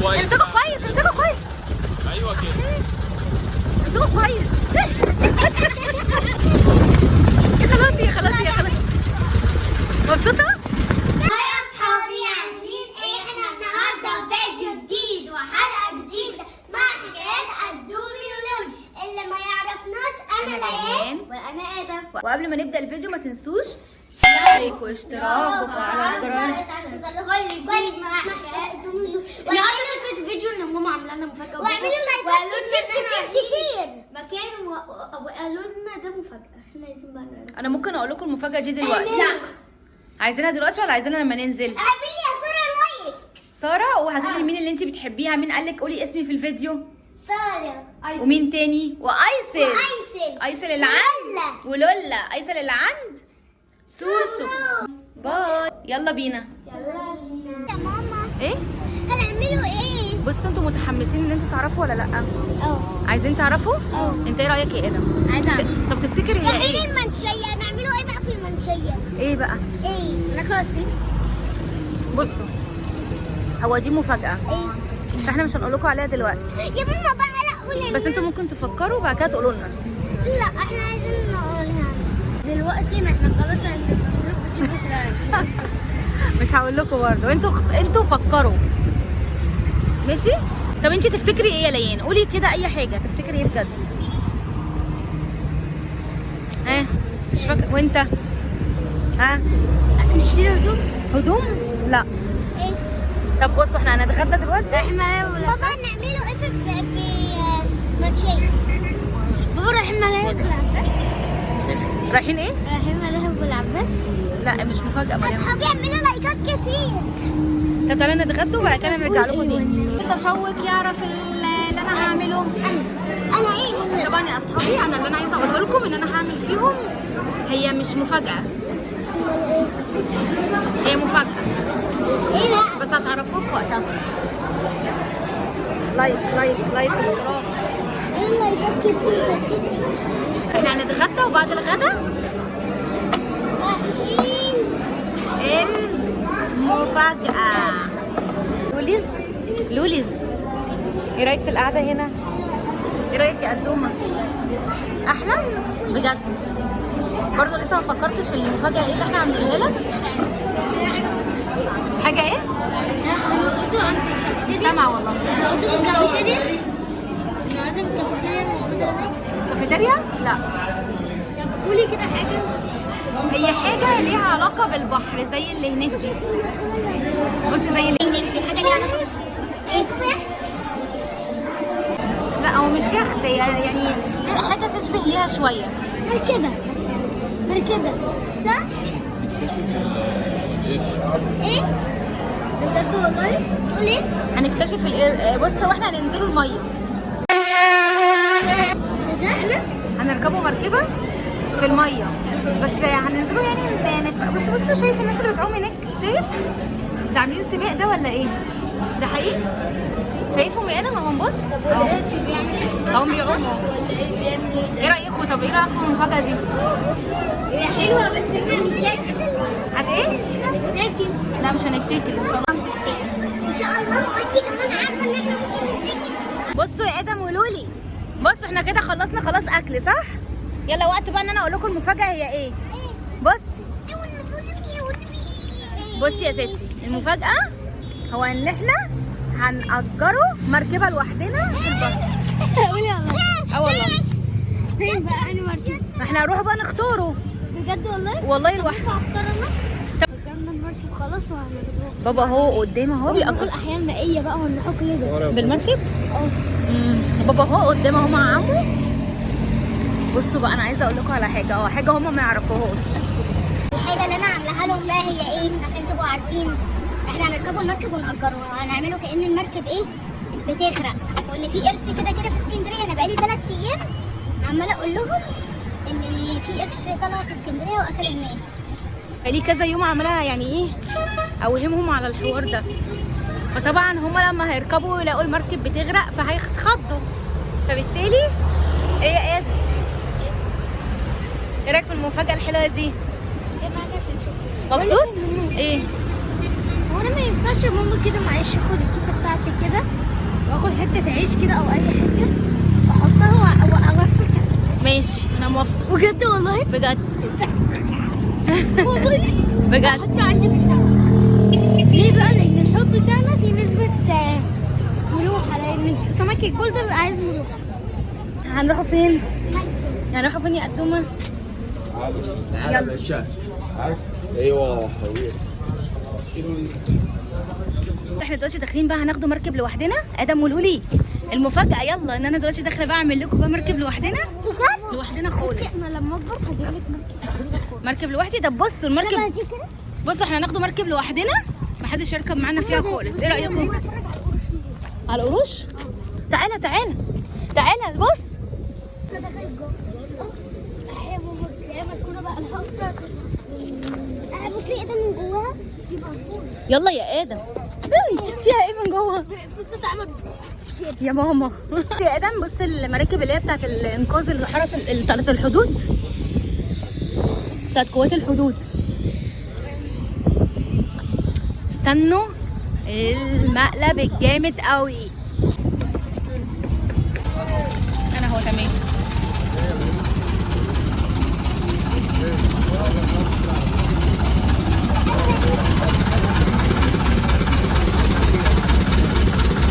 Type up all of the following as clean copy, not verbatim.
كويس. امسكه كويس، امسكه كويس. ايوه كده. امسكه كويس. خلاص يا خلاص يا خلاص. مبسوطة؟ هاي اصحابي، عاملين ايه؟ احنا النهارده فيديو جديد وحلقه جديده مع حكايات قدومي ولولي. اللي ما يعرفناش انا ليان وانا ادم. وقبل ما نبدأ الفيديو ما تنسوش لايك واشتراك وفعل الجرس. النهارده في فيديو ان ماما عامله لنا مفاجاه واعملوا لايكات كتير مكان وقالوا لنا ده مفاجاه. احنا عايزين بقى نعرف. انا ممكن اقول لكم المفاجأة دي دلوقتي؟ لا، عايزينها دلوقتي ولا عايزينها لما ننزل؟ اعملي يا ساره لايك. سارة، وهتقولي مين اللي انت بتحبيها؟ مين قالك قولي اسمي في الفيديو؟ ساره ومين تاني؟ وايسل. وايسل. ايسل اللي عند ولولا. ايسل اللي عند سوسو. باي، يلا بينا. يلا بينا يا ماما. ايه؟ هنعملوا ايه؟ بصوا انتوا متحمسين ان انتوا تعرفوا ولا لا؟ عايزين تعرفوا؟ اه. انت ايه رايك يا ادم؟ عايزه اعرف. طب تفتكري هي رايحين ايه؟ المنشيه. هنعملوا ايه بقى في المنشيه؟ ايه بقى؟ ايه؟ ناكل ايس كريم. بصوا، هو دي مفاجأة ايه؟ فاحنا مش هنقول لكم عليها دلوقتي، يا ماما بقى لا قولي. بس انتوا ممكن تفكروا وبعد كده تقولوا لنا. لا احنا عايزين نقولها دلوقتي. ما احنا خلاص هننزل فيديو بتاعي. مش هقول لكم برضه، انتوا فكروا. ماشي؟ طب انت تفتكري ايه يا ليان؟ قولي كده اي حاجة، تفتكري ايه بجد؟ ها؟ مش فاكرة. وانت؟ ها؟ نشتري هدوم. هدوم؟ لا. ايه؟ طب بصوا احنا هنتغدى دلوقتي. احنا بابا نعمله ايه في منشيه؟ بابا رايحين ملاهي ابو العباس. رايحين ايه؟ رايحين ملاهي ابو العباس. لا مش مفاجأة مريم. اصحابي يعملوا لايكات كتير. طب تعالى نتغدى وبعد كده نرجع لكم تاني. متشوق يعرف اللي انا هعمله. انا ايه؟ طبعا يا اصحابي، انا اللي انا عايزه اقوله لكم ان انا هعمل فيهم هي مش مفاجأة، هي مفاجأة ايه بقى؟ بس هتعرفوه في وقتها. لايك لايك لايك اشتراك. ايه لايكات كتير. احنا هنتغدى وبعد الغدا المفاجأة. لوليز لوليز، ايه رايك في القعدة هنا؟ ايه رايك يا قدومة؟ احلى؟ بجد؟ برضه لسه ما فكرتش المفاجأة ايه اللي احنا عاملينها لك؟ حاجة ايه؟ هنقعدوا عند مش الكافيتيريا. سامعة والله. نقعدوا في الكافيتيريا. نقعدوا في الكافيتيريا الموجودة هناك. كافيتيريا؟ لا. طب قولي كده حاجة. هي حاجة ليها علاقة بالبحر زي اللي هناك دي. بصي زي اللي هناك دي. حاجة ليها علاقة ايه كده؟ لا هو مش يخت، يعني حاجة تشبه ليها شوية. مركبة. مركبة صح؟ ايه؟ بجد والله؟ تقول ايه؟ هنكتشف بص واحنا هننزلوا المية. ده احنا؟ هنركبوا مركبة في المية، بس هننزلوا يعني بص شايف الناس اللي بتعوم هناك؟ شايف؟ ده عاملين سباق ده ولا ايه؟ ده حقيقي؟ شايفهم يا ادم اهو بص؟ طب والقرش بيعمل ايه؟ اهم بيعوموا. ايه رأيكم؟ طب ايه رأيكم في المفاجأة دي؟ هي حلوة بس احنا هنتاكل. هت ايه؟ هنتاكل. لا مش هنتاكل ان شاء الله. ان شاء الله. وانتي كمان عارفة ان احنا ممكن نتاكل. بصوا يا ادم ولولي، بص احنا كده خلصنا خلاص اكل صح؟ يلا وقت بقى ان انا اقول لكم المفاجأة هي ايه؟ بصي بصي يا ستي، المفاجأة هو ان احنا هنأجروا مركبة لوحدنا في البحر. قولي والله. اه والله. فين بقى احنا مركب؟ احنا هنروح بقى نختاره. بجد والله؟ والله لوحدنا. اخترنا. اجرنا المركب خلاص وهنروح. بابا هو قدام اهو بنقول بيأجر احيان مائية بقى ونروحوا كل ده. بالمركب. بابا هو قدام اهو مع عمو. بصوا بقى انا عايزه اقول لكم على حاجه، حاجه هما ما يعرفوهاش. الحاجة اللي انا عاملاها لهم بقى هي ايه؟ عشان تبقوا عارفين، احنا هنركبوا المركب ونأجروها. هنعمله كأن المركب ايه؟ بتغرق، وان في قرش كده كده في اسكندرية. انا بقالي 3 ايام عمالة اقول لهم ان في قرش طلع في اسكندرية واكل الناس. بقالي كذا يوم عماله يعني ايه اوهمهم على الحوار ده، فطبعا هما لما هيركبوا يلاقوا المركب بتغرق فهيتخضوا، فبالتالي ايه رايك في المفاجأة الحلوة دي؟ مبسوط؟ ايه؟ هو انا ينفعش ماما كده معلش اخد الكيسه بتاعتي كده واخد حته عيش كده او اي حاجه واحطها واغسطها. ماشي انا موافقه بجد والله بجد والله بجد. حتى عندي في السمك. ليه بقى؟ لان الحوض بتاعنا فيه نسبه ملوحه، لان سمك الجولد بيبقى عايز ملوحه. هنروحوا فين؟ هنروحوا فين يا قدومه؟ هذا الشهر عارف؟ ايوه حبيبي. احنا دلوقتي داخلين بقى هناخدوا مركب لوحدنا. ادم قولوا لي المفاجاه يلا ان انا دلوقتي داخله بقى اعمل لكم بقى مركب لوحدنا. بجد؟ لوحدنا خالص. بس انا لما اكبر هجيب لك مركب. مركب لوحدي. طب بصوا المركب، دي كده. بصوا احنا هناخدوا مركب لوحدنا محدش يركب معانا فيها خالص. ايه رايكم؟ على القروش؟ تعالى تعالى تعالى بص. انا داخل جوه. يا ماما تلاقيها مركونه بقى الحوض. بصي ايه ده من جواها يبقى فوق. يلا يا ادم. فيها ايه من جوه؟ في صوت عمل يا ماما يا ادم بص المراكب اللي هي بتاعت الانقاذ الحرس بتاعت الحدود، بتاعت قوات الحدود. استنوا المقلب الجامد قوي. انا هو تمام.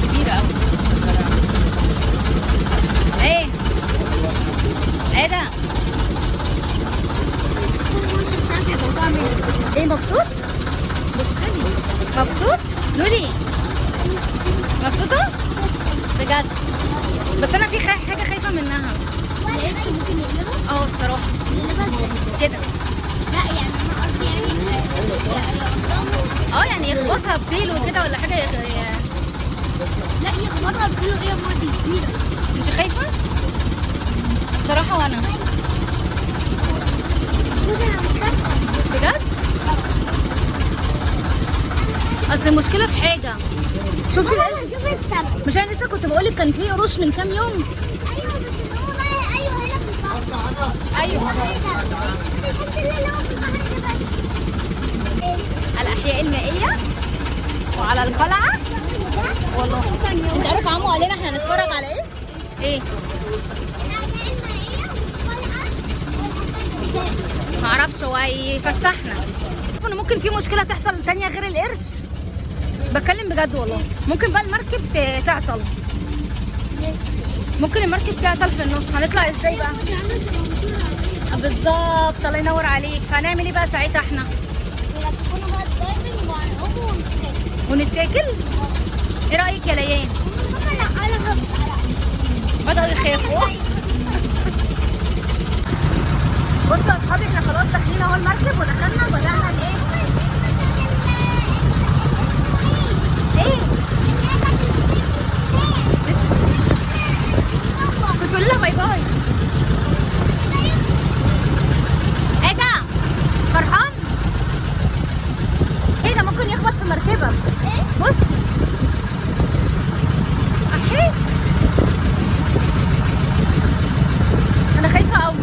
كبيرة قوي. ايه ايه ده؟ ايه مبسوط؟ بصلي مبسوط؟ لولي مبسوطة؟ بجد؟ بس انا في حاجة خايفة منها. القرش ممكن يقلبها؟ اه الصراحة يقلبها ازاي؟ كده. لا يعني انا قصدي يعني يعني يخبطها بديله كده ولا حاجة لا يخبطها بيقولوا ايه يا ماما دي كبيرة. انت خايفة؟ الصراحة وانا انا مش خايفة. بجد؟ اصل المشكلة في حاجة. شوفي القرش. شوف السمك. مش انا لسه كنت بقولك كان في قروش من كام يوم. ايوه بس هو بقى ايوه هنا في البحر. ايوه الحته اللي هو في البحر ده بس. على الاحياء المائية وعلى القلعة. والله انت عارف عمو قال لنا احنا هنتفرج على ايه؟ ايه؟ معرفش هو هيفسحنا. انه ممكن في مشكلة تحصل تانية غير القرش. بتكلم بجد والله. ممكن بقى المركب تعطل. ممكن المركب تعطل في النص. هنطلع ازاي بقى؟ بالظبط الله ينور عليك. هنعمل ايه بقى ساعتها احنا؟ ونتاكل؟ ايه رايك يا ليان؟ بدأوا يخافوا. بصوا يا اصحابي احنا خلاص داخلين اهو المركب ودخلنا وبدأنا الايه؟ ايه؟ كنت تقولي لها باي باي. ايه ده؟ فرحان؟ ايه ده ممكن يخبط في مركبة. بصي احي انا خايفة قوي.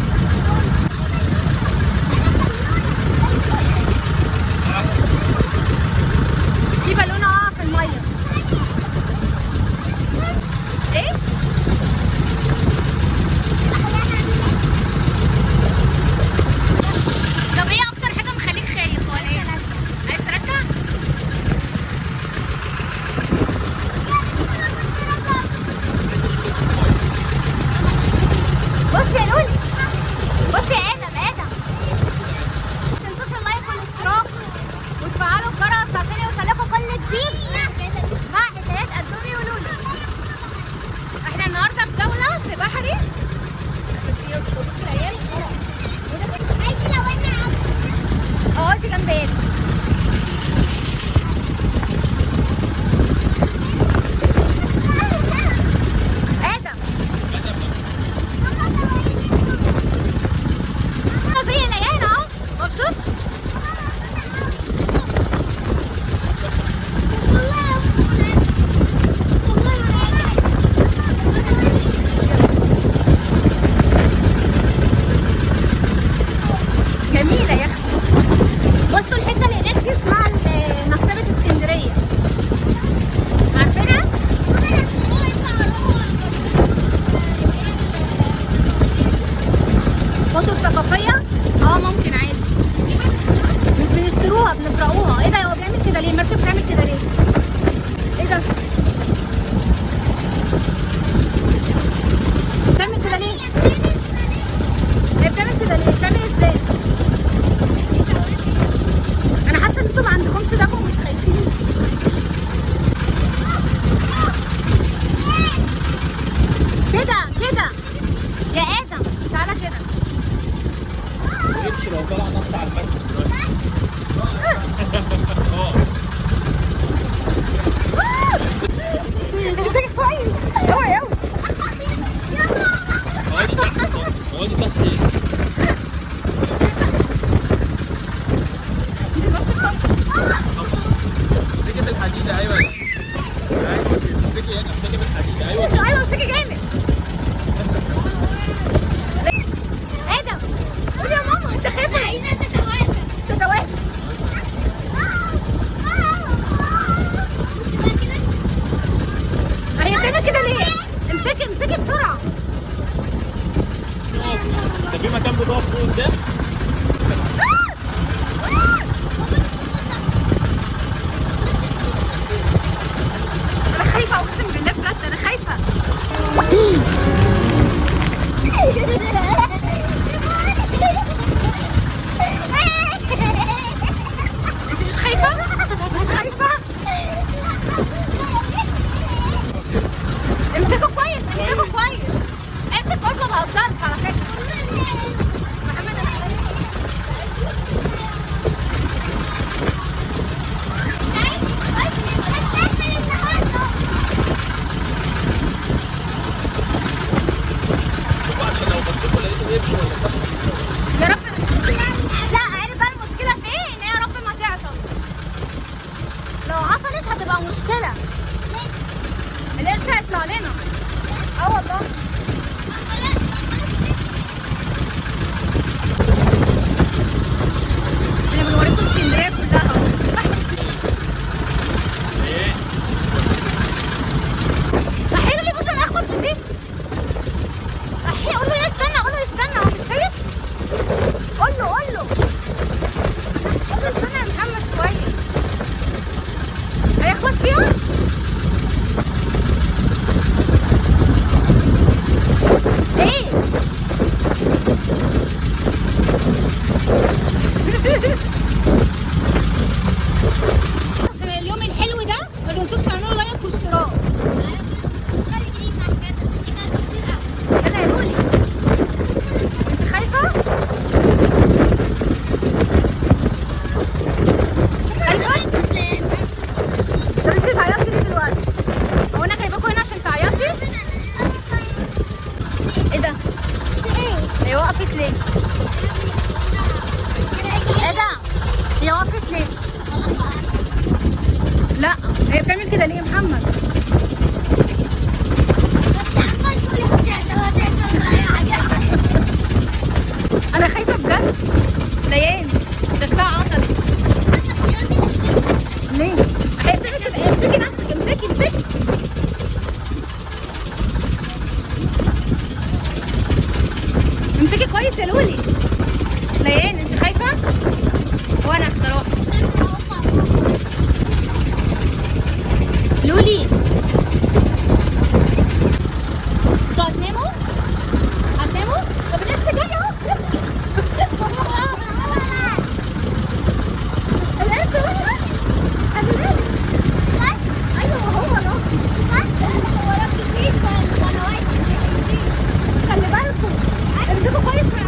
امسكي هنا، امسكي بالحديد. ايوه ايوه امسكي جامد. ادم قولي يا ماما انت خايفه. عايزة تتوازن. تتوازن. بصي بقى كده. هي بتعمل كده ليه؟ امسكي امسكي بسرعه. ده في مكان بتقف فوق قدام. انا خايفه اقسم بالله بجد انا خايفه. انت مش خايفه؟ مش خايفه؟ امسكوا كويس امسكوا كويس. امسك كويس ما بهزرش على فكره. محمد عشان لو بصيتوا لقيته يمشي ولا صح. يا رب. لا عارف بقى المشكله فين؟ ان هي يا رب ما تعطل. لو عطلت هتبقى مشكله. القرش هيطلع لنا. اه والله. احنا بنوريكم اسكندريه كلها اهو. احيانا اللي بص انا اخبط في دي. احيانا قول له يا استنى قول له استنى هو مش شايف؟ قول له قول له استنى يا محمد شويه. هيخبط فيهم؟ ليه؟ عشان اليوم الحلو ده ما تنسوش تعملوا لايك واشتراك. انا يا لولي انت خايفه؟ خايفه؟ طب انت تعيطي ليه دلوقتي؟ هو انا جايباكوا هنا عشان تعيطي؟ ايه ده؟ هي وقفت ليه؟ ايه ده؟ هي وقفت ليه؟ لا هي بتعمل كده ليه يا محمد؟ انا خايفه بجد. ليان شكلها عطلت. ليه؟ هي بتعمل كده. امسكي نفسك امسكي امسكي. امسكي كويس يا لولي. ليان انت خايفه؟ وانا الصراحه. لولي انتوا هتناموا؟ هتناموا؟ طب القرش جاي اهو. القرش اهو. خلي بالك. ايوه هو اهو. خلي بالكم امسكوا كويس من